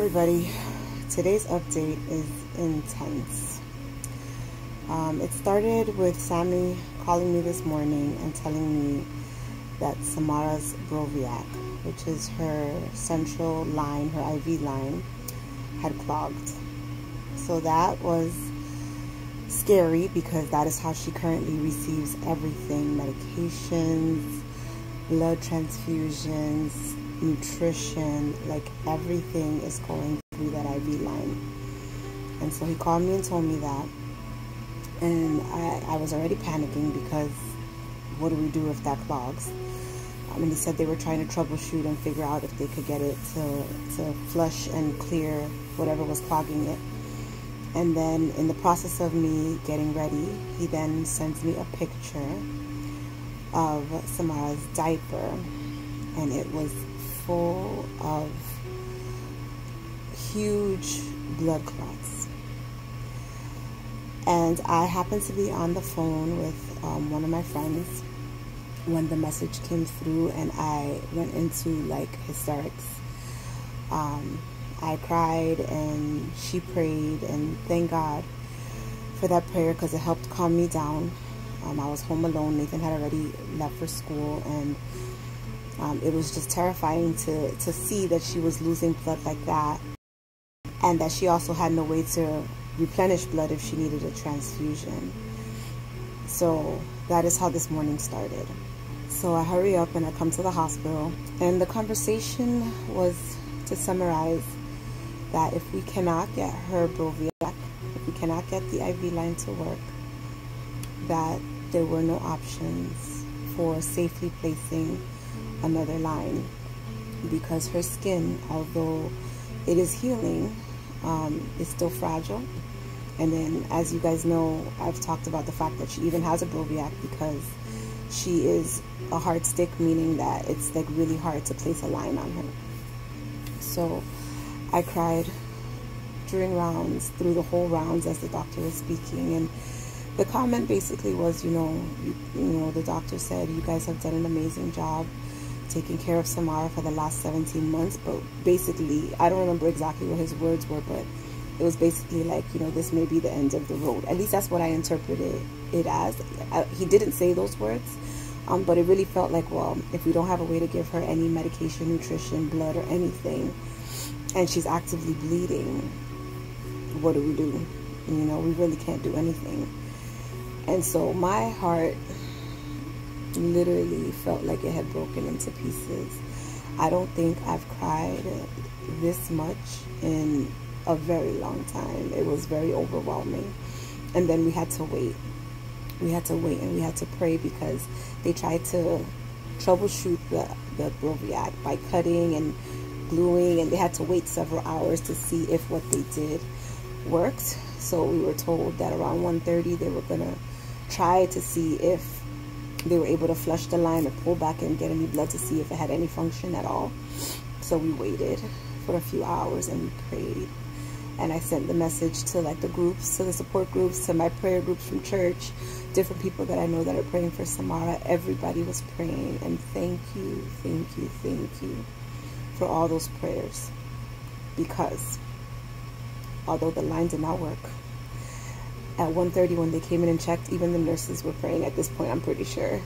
everybody. Today's update is intense. It started with Sammy calling me this morning and telling me that Samara's Broviac, which is her central line, her IV line, had clogged. So that was scary because that is how she currently receives everything: medications, blood transfusions, nutrition, like everything is going through that IV line. And so he called me and told me that, and I was already panicking because what do we do if that clogs? And he said they were trying to troubleshoot and figure out if they could get it to flush and clear whatever was clogging it. And then in the process of me getting ready, he then sends me a picture of Samara's diaper, and it was full of huge blood clots. And I happened to be on the phone with one of my friends when the message came through, and I went into like hysterics. I cried and she prayed, and thank God for that prayer because it helped calm me down. I was home alone. Nathan had already left for school, and it was just terrifying to see that she was losing blood like that, and that she also had no way to replenish blood if she needed a transfusion. So that is how this morning started. So I hurry up and I come to the hospital, and the conversation was, to summarize, that if we cannot get her Broviac, if we cannot get the IV line to work, that there were no options for safely placing another line, because her skin, although it is healing, is still fragile. And then, as you guys know, I've talked about the fact that she even has a Broviac because she is a hard stick, meaning that it's like really hard to place a line on her. So I cried during rounds, through the whole rounds as the doctor was speaking, and the comment basically was, you know, the doctor said, you guys have done an amazing job taking care of Samara for the last 17 months. But basically, I don't remember exactly what his words were, but it was basically like, you know, this may be the end of the road. At least that's what I interpreted it as. He didn't say those words, but it really felt like, well, if we don't have a way to give her any medication, nutrition, blood, or anything, and she's actively bleeding, what do we do? You know, we really can't do anything. And so my heart literally felt like it had broken into pieces. I don't think I've cried this much in a very long time. It was very overwhelming. And then we had to wait. We had to wait and we had to pray, because they tried to troubleshoot the Broviac by cutting and gluing, and they had to wait several hours to see if what they did worked. So we were told that around 1:30 they were gonna try to see if they were able to flush the line or pull back and get any blood to see if it had any function at all. So we waited for a few hours and we prayed. And I sent the message to like the groups, to the support groups, to my prayer groups from church, different people that I know that are praying for Samara. Everybody was praying, and thank you for all those prayers, because although the line did not work, at 1:30 when they came in and checked, even the nurses were praying at this point, I'm pretty sure.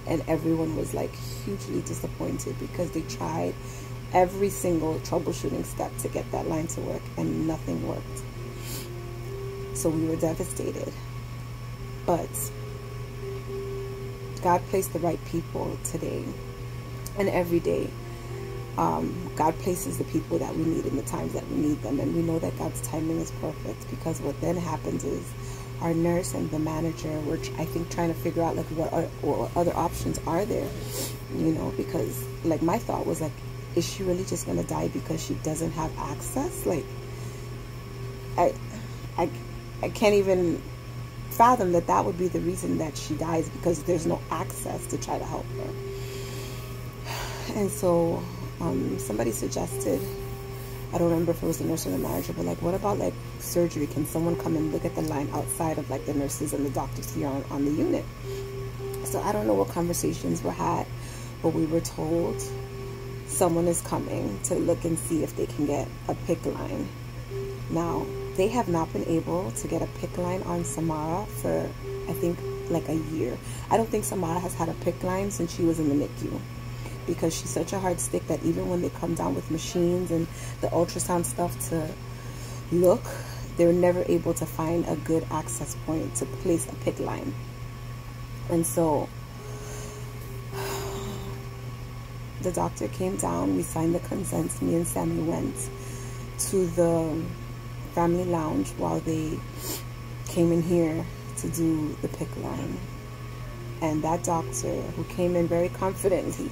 And everyone was like hugely disappointed because they tried every single troubleshooting step to get that line to work and nothing worked. So we were devastated. But God placed the right people today and every day. God places the people that we need in the times that we need them, and we know that God's timing is perfect, because what then happens is our nurse and the manager were, I think, trying to figure out like what other options are there, you know, because like my thought was like, is she really just gonna die because she doesn't have access? Like I can't even fathom that would be the reason that she dies, because there's no access to try to help her. And so somebody suggested, I don't remember if it was the nurse or the manager, but like, what about like surgery? Can someone come and look at the line outside of like the nurses and the doctors here on the unit? So I don't know what conversations were had, but we were told someone is coming to look and see if they can get a PICC line. Now, they have not been able to get a PICC line on Samara for, I think, like a year. I don't think Samara has had a PICC line since she was in the NICU, because she's such a hard stick that even when they come down with machines and the ultrasound stuff to look, they're never able to find a good access point to place a PICC line. And so the doctor came down, we signed the consents, me and Sammy went to the family lounge while they came in here to do the PICC line. And that doctor, who came in very confidently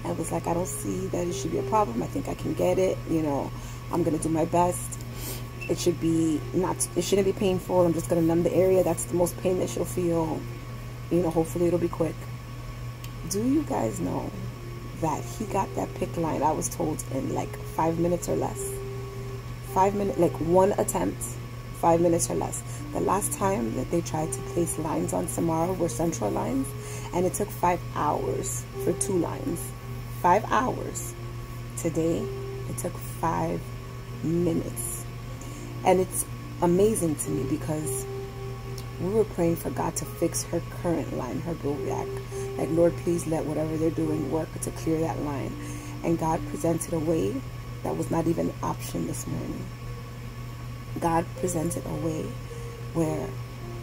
and was like, I don't see that it should be a problem, I think I can get it, you know, I'm gonna do my best. It shouldn't be painful, I'm just gonna numb the area, that's the most pain that she'll feel, you know, hopefully it'll be quick. Do you guys know that he got that PICC line, I was told, in like 5 minutes or less? 5 minutes, like one attempt, 5 minutes or less. The last time that they tried to place lines on Samara were central lines, and it took 5 hours for 2 lines. 5 hours. Today, it took 5 minutes. And it's amazing to me because we were praying for God to fix her current line, her Boviac. Like, Lord, please let whatever they're doing work to clear that line. And God presented a way that was not even an option this morning. God presented a way where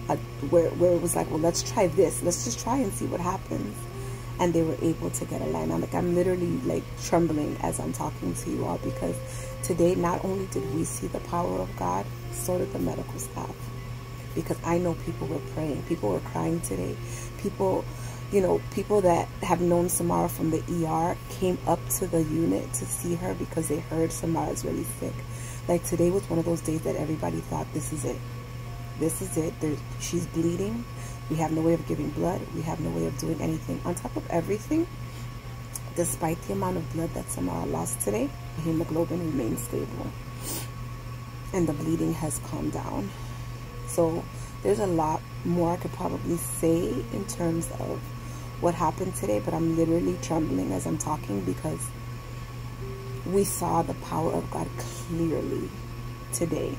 it was like, well, let's try this. Let's just try and see what happens. And they were able to get a line. I'm literally like trembling as I'm talking to you all, because today not only did we see the power of God, so did the medical staff. Because I know people were praying. People were crying today. People, you know, people that have known Samara from the ER came up to the unit to see her because they heard Samara's really sick. Like, today was one of those days that everybody thought, this is it. This is it. She's bleeding. We have no way of giving blood. We have no way of doing anything. On top of everything, despite the amount of blood that Samara lost today, the hemoglobin remains stable. And the bleeding has calmed down. So there's a lot more I could probably say in terms of what happened today, but I'm literally trembling as I'm talking because we saw the power of God clearly today,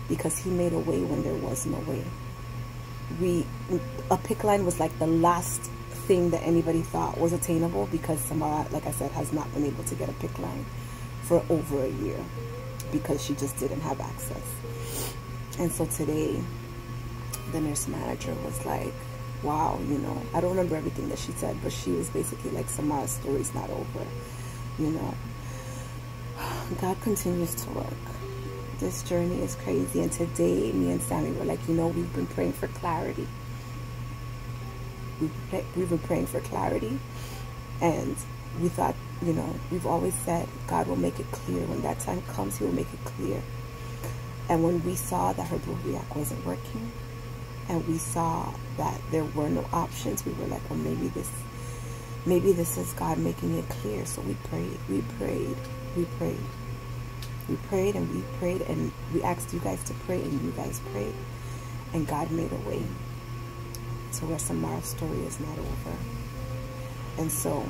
because he made a way when there was no way. A PICC line was like the last thing that anybody thought was attainable, because Samara, like I said, has not been able to get a PICC line for over a year because she just didn't have access. And so today, the nurse manager was like, wow, you know, I don't remember everything that she said, but she was basically like, Samara's story's not over, you know. God continues to work. This journey is crazy. And today, me and Sammy were like, you know, we've been praying for clarity. We've been praying for clarity. And we thought, you know, we've always said God will make it clear. When that time comes, he will make it clear. And when we saw that her Boviac wasn't working, and we saw that there were no options, we were like, well, maybe this is God making it clear. So we prayed, we prayed, we prayed. We prayed and we prayed, and we asked you guys to pray, and you guys prayed. And God made a way to where Samara's story is not over. And so,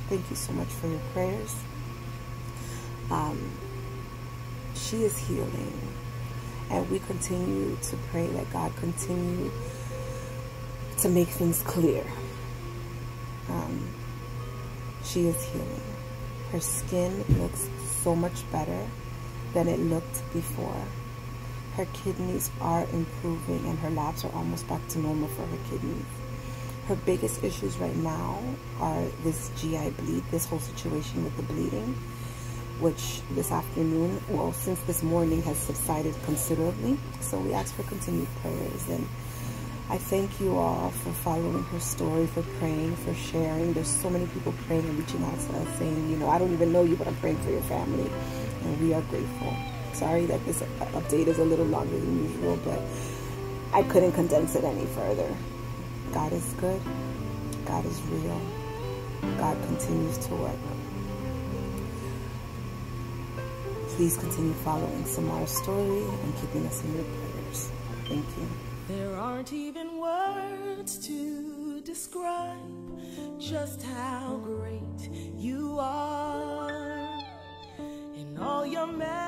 thank you so much for your prayers. She is healing. And we continue to pray that God continue to make things clear. She is healing. Her skin looks so much better than it looked before. Her kidneys are improving, and her labs are almost back to normal for her kidneys. Her biggest issues right now are this GI bleed, this whole situation with the bleeding, which this afternoon, well, since this morning, has subsided considerably. So we ask for continued prayers, and I thank you all for following her story, for praying, for sharing. There's so many people praying and reaching out to us saying, you know, I don't even know you, but I'm praying for your family. And we are grateful. Sorry that this update is a little longer than usual, but I couldn't condense it any further. God is good. God is real. God continues to work. Please continue following Samara's story and keeping us in your prayers. Thank you. There aren't even words to describe just how great you are. the man.